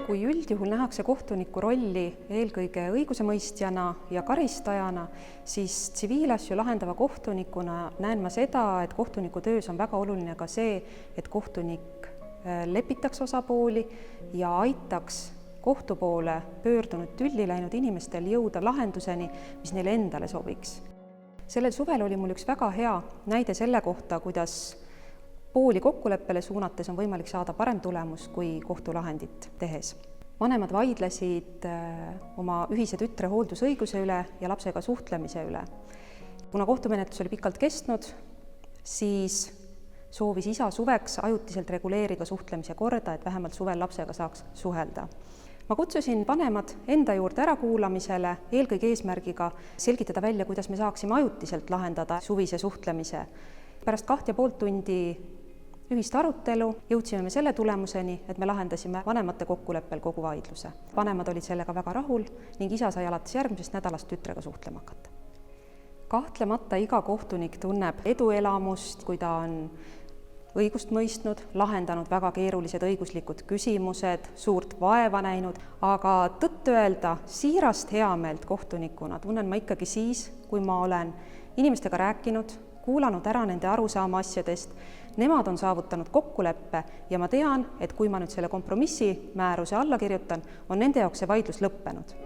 kui üldjuhul nähakse kohtuniku rolli eelkõige õigusemõistjana ja karistajana, siis tsiviilasju lahendava kohtunikuna näen ma seda, et kohtuniku töös on väga oluline ka see, et kohtunik lepitaks osapooli ja aitaks kohtu poole pöördunud tülli läinud inimestel jõuda lahenduseni, mis neile endale sobiks. Sellel suvel oli mul üks väga hea näide selle kohta, kuidas pooli kokkuleppele suunates on võimalik saada parem tulemus kui kohtulahendit tehes. Vanemad vaidlesid oma ühise tütre hooldusõiguse üle ja lapsega suhtlemise üle. Kuna kohtumenetlus oli pikalt kestnud, siis soovis isa suveks ajutiselt reguleerida suhtlemise korda, et vähemalt suvel lapsega saaks suhelda. Ma kutsusin vanemad enda juurde ärakuulamisele eelkõige eesmärgiga selgitada välja, kuidas me saaksime ajutiselt lahendada suvise suhtlemise. Pärast 2,5 tundi ühist arutelu jõudsime me selle tulemuseni, et me lahendasime vanemate kokkuleppel kogu vaidluse. Vanemad olid sellega väga rahul ning isa sai alates järgmisest nädalast tütrega suhtlema hakata. Kahtlemata iga kohtunik tunneb eduelamust, kui ta on õigust mõistnud, lahendanud väga keerulised õiguslikud küsimused, suurt vaeva näinud, aga tõtt öelda, siirast heameelt kohtunikuna tunnen ma ikkagi siis, kui ma olen inimestega rääkinud, kuulanud ära nende arusaama asjadest, nemad on saavutanud kokkuleppe ja ma tean, et kui ma nüüd selle kompromissi määruse alla kirjutan, on nende jaoks see vaidlus lõppenud.